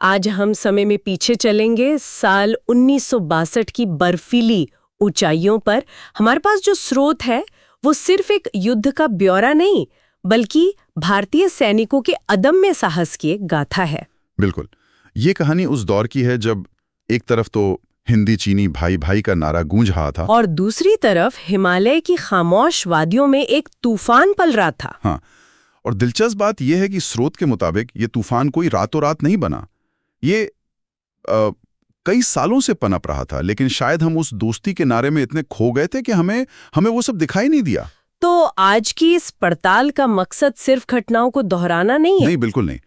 आज हम समय में पीछे चलेंगे साल 1962 की बर्फीली ऊंचाइयों पर। हमारे पास जो स्रोत है वो सिर्फ एक युद्ध का ब्यौरा नहीं बल्कि भारतीय सैनिकों के अदम्य साहस की एक गाथा है। बिल्कुल, ये कहानी उस दौर की है जब एक तरफ तो हिंदी चीनी भाई भाई का नारा गूंज रहा था और दूसरी तरफ हिमालय की खामोश वादियों में एक तूफान पल रहा था। हाँ, और दिलचस्प बात यह है कि स्रोत के मुताबिक ये तूफान कोई रातों रात नहीं बना। ये कई सालों से पनप रहा था, लेकिन शायद हम उस दोस्ती के नारे में इतने खो गए थे कि हमें वो सब दिखाई नहीं दिया। तो आज की इस पड़ताल का मकसद सिर्फ घटनाओं को दोहराना नहीं है। नहीं, बिल्कुल नहीं।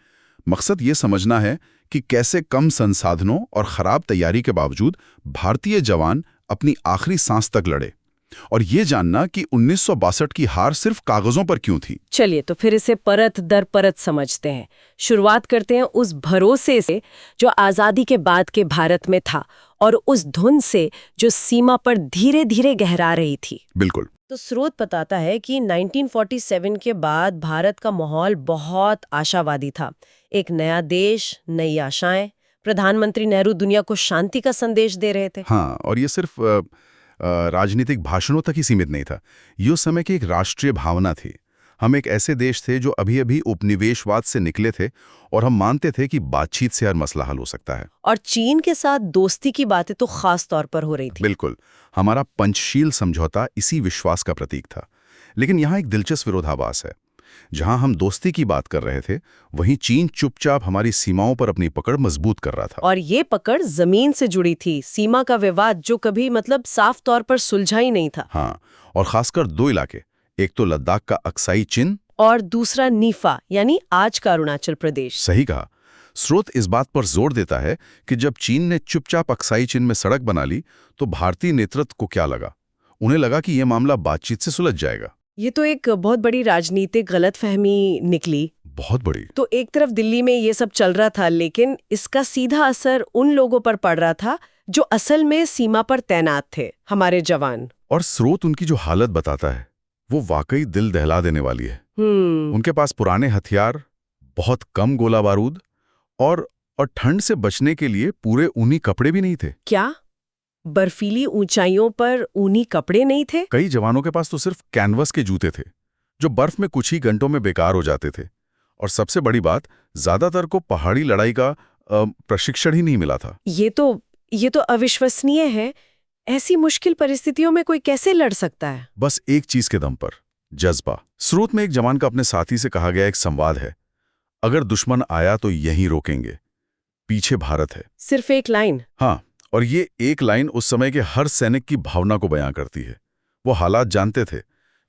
मकसद ये समझना है कि कैसे कम संसाधनों और खराब तैयारी के बावजूद भारतीय जवान अपनी आखिरी सांस तक लड़े, और ये जानना कि 1962 की हार सिर्फ कागजों पर क्यों थी। चलिए तो फिर इसे परत दर परत समझते हैं। शुरुआत करते हैं उस भरोसे से जो आजादी के बाद के भारत में था और उस धुन से जो सीमा पर धीरे धीरे गहरा रही थी। बिल्कुल। तो स्रोत बताता है कि 1947 के बाद भारत का माहौल बहुत आशावादी था। एक नया देश, नई आशाएं। प्रधानमंत्री नेहरू दुनिया को शांति का संदेश दे रहे थे। हाँ, और ये सिर्फ राजनीतिक भाषणों तक ही सीमित नहीं था। ये उस समय की एक राष्ट्रीय भावना थी। हम एक ऐसे देश थे जो अभी अभी उपनिवेशवाद से निकले थे, और हम मानते थे कि बातचीत से हर मसला हल हो सकता है। और चीन के साथ दोस्ती की बातें तो खास तौर पर हो रही थी। बिल्कुल, हमारा पंचशील समझौता इसी विश्वास का प्रतीक था। लेकिन यहाँ एक दिलचस्प विरोधाभास है। जहां हम दोस्ती की बात कर रहे थे, वहीं चीन चुपचाप हमारी सीमाओं पर अपनी पकड़ मजबूत कर रहा था। और ये पकड़ जमीन से जुड़ी थी। सीमा का विवाद जो कभी साफ तौर पर सुलझा ही नहीं था। हाँ, और खासकर दो इलाके, एक तो लद्दाख का अक्साई चिन और दूसरा नीफा यानी आज का अरुणाचल प्रदेश। सही कहा। स्रोत इस बात पर जोर देता है कि जब चीन ने चुपचाप अक्साई चिन में सड़क बना ली, तो भारतीय नेतृत्व को क्या लगा? उन्हें लगा कि यह मामला बातचीत से सुलझ जाएगा। ये तो एक बहुत बड़ी राजनीतिक गलतफहमी निकली। बहुत बड़ी। तो एक तरफ दिल्ली में ये सब चल रहा था, लेकिन इसका सीधा असर उन लोगों पर पड़ रहा था जो असल में सीमा पर तैनात थे, हमारे जवान। और स्रोत उनकी जो हालत बताता है वो वाकई दिल दहला देने वाली है। उनके पास पुराने हथियार, बहुत कम गोला बारूद और ठंड से बचने के लिए पूरे ऊनी कपड़े भी नहीं थे। क्या बर्फीली ऊंचाइयों पर ऊनी कपड़े नहीं थे? कई जवानों के पास तो सिर्फ कैनवस के जूते थे, जो बर्फ में कुछ ही घंटों में बेकार हो जाते थे। और सबसे बड़ी बात, ज्यादातर को पहाड़ी लड़ाई का प्रशिक्षण ही नहीं मिला था। ये तो अविश्वसनीय है। ऐसी मुश्किल परिस्थितियों में कोई कैसे लड़ सकता है? बस एक चीज के दम पर, जज्बा। स्रोत में एक जवान का अपने साथी से कहा गया एक संवाद है, अगर दुश्मन आया तो यहीं रोकेंगे, पीछे भारत है। सिर्फ एक लाइन। हाँ, और ये एक लाइन उस समय के हर सैनिक की भावना को बयां करती है। वो हालात जानते थे,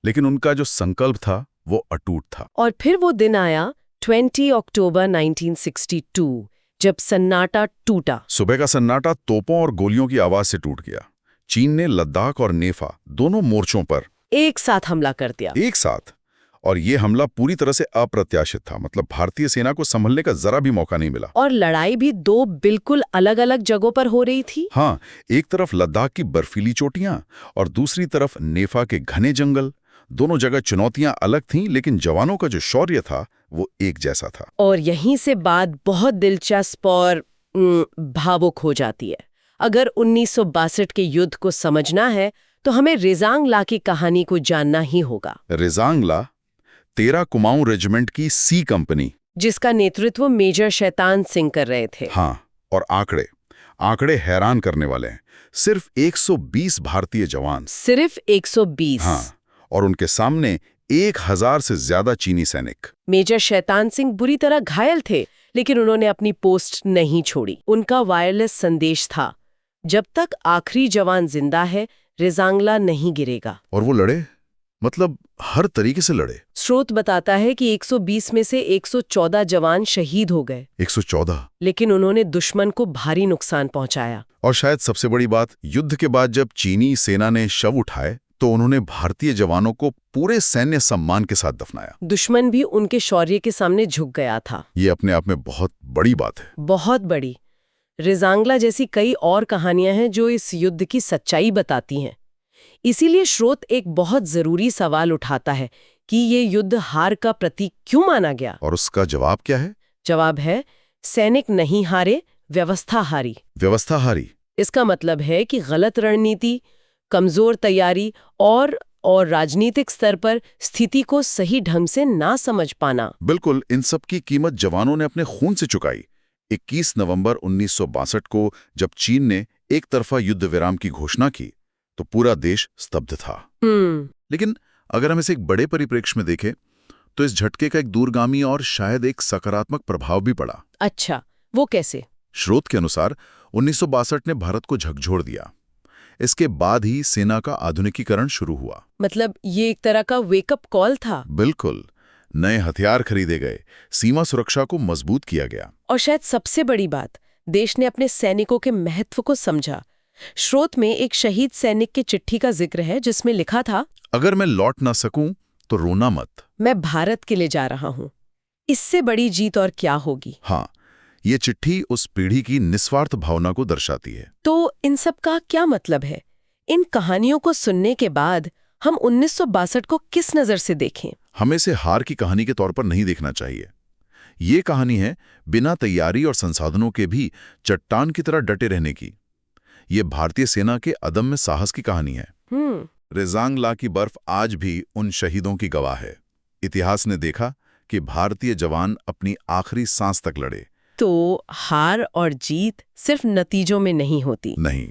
लेकिन उनका जो संकल्प था वो अटूट था। और फिर वो दिन आया 20 अक्टूबर 1962, जब सन्नाटा टूटा। सुबह का सन्नाटा तोपों और गोलियों की आवाज से टूट गया। चीन ने लद्दाख और नेफा दोनों मोर्चों पर एक साथ हमला कर दिया। एक साथ। और ये हमला पूरी तरह से अप्रत्याशित था। मतलब भारतीय सेना को संभलने का जरा भी मौका नहीं मिला। और लड़ाई भी दो बिल्कुल अलग अलग जगहों पर हो रही थी। हाँ, एक तरफ लद्दाख की बर्फीली चोटियां और दूसरी तरफ नेफा के घने जंगल। दोनों जगह चुनौतियां अलग थीं, लेकिन जवानों का जो शौर्य था वो एक जैसा था। और यहीं से बात बहुत दिलचस्प और भावुक हो जाती है। अगर 1962 के युद्ध को समझना है तो हमें रेजांग ला की कहानी को जानना ही होगा। रेजांग ला 13 कुमाऊं रेजिमेंट की सी कंपनी, जिसका नेतृत्व मेजर शैतान सिंह कर रहे थे। हाँ, और आंकड़े हैरान करने वाले हैं। सिर्फ 120 भारतीय जवान। सिर्फ 120? हाँ, और उनके सामने 1000 से ज्यादा चीनी सैनिक। मेजर शैतान सिंह बुरी तरह घायल थे, लेकिन उन्होंने अपनी पोस्ट नहीं छोड़ी। उनका वायरलेस संदेश था, जब तक आखिरी जवान जिंदा है रेजांगला नहीं गिरेगा। और वो लड़े, मतलब हर तरीके से लड़े। स्रोत बताता है कि 120 में से 114 जवान शहीद हो गए। 114? लेकिन उन्होंने दुश्मन को भारी नुकसान पहुंचाया। और शायद सबसे बड़ी बात, युद्ध के बाद जब चीनी सेना ने शव उठाए तो उन्होंने भारतीय जवानों को पूरे सैन्य सम्मान के साथ दफनाया। दुश्मन भी उनके शौर्य के सामने झुक गया था। ये अपने आप में बहुत बड़ी बात है। बहुत बड़ी। रेजांगला जैसी कई और कहानियां हैं जो इस युद्ध की सच्चाई बताती हैं। इसीलिए स्रोत एक बहुत जरूरी सवाल उठाता है कि ये युद्ध हार का प्रतीक क्यों माना गया? और उसका जवाब क्या है? जवाब है सैनिक नहीं हारे, व्यवस्था हारी। व्यवस्था हारी। इसका मतलब है कि गलत रणनीति, कमजोर तैयारी और राजनीतिक स्तर पर स्थिति को सही ढंग से ना समझ पाना। बिल्कुल, इन सब की कीमत जवानों ने अपने खून से चुकाई। 21 नवंबर 1962 को जब चीन ने एक तरफा युद्ध विराम की घोषणा की तो पूरा देश स्तब्ध था। लेकिन अगर हम इसे एक बड़े परिप्रेक्ष्य में देखें तो इस झटके का एक दूरगामी और शायद एक सकारात्मक प्रभाव भी पड़ा। अच्छा, वो कैसे? स्रोत के अनुसार 1962 ने भारत को झकझोर दिया। इसके बाद ही सेना का आधुनिकीकरण शुरू हुआ। मतलब ये एक तरह का वेकअप कॉल था। बिल्कुल, नए हथियार खरीदे गए, सीमा सुरक्षा को मजबूत किया गया। और शायद सबसे बड़ी बात, देश ने अपने सैनिकों के महत्व को समझा। स्रोत में एक शहीद सैनिक की चिट्ठी का जिक्र है जिसमें लिखा था, अगर मैं लौट ना सकूं तो रोना मत, मैं भारत के लिए जा रहा हूँ। इससे बड़ी जीत और क्या होगी। हाँ, ये चिट्ठी उस पीढ़ी की निस्वार्थ भावना को दर्शाती है। तो इन सब का क्या मतलब है? इन कहानियों को सुनने के बाद हम 1962 को किस नजर से देखें? हमें इसे हार की कहानी के तौर पर नहीं देखना चाहिए। ये कहानी है बिना तैयारी और संसाधनों के भी चट्टान की तरह डटे रहने की। ये भारतीय सेना के अदम्य साहस की कहानी है। रेजांग ला की बर्फ आज भी उन शहीदों की गवाह है। इतिहास ने देखा कि भारतीय जवान अपनी आखिरी सांस तक लड़े। तो हार और जीत सिर्फ नतीजों में नहीं होती, नहीं,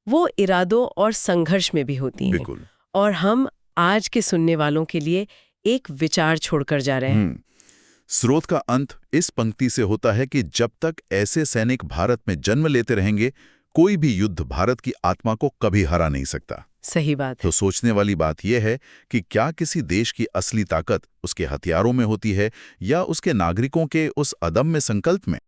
वो इरादों और संघर्ष में भी होती हैं। बिल्कुल। और हम आज के सुनने वालों के लिए एक विचार छोड़कर जा रहे हैं। स्रोत का अंत इस पंक्ति से होता है कि जब तक ऐसे सैनिक भारत में जन्म लेते रहेंगे, कोई भी युद्ध भारत की आत्मा को कभी हरा नहीं सकता। सही बात है। तो सोचने वाली बात यह है कि क्या किसी देश की असली ताकत उसके हथियारों में होती है या उसके नागरिकों के उस अदम्य संकल्प में?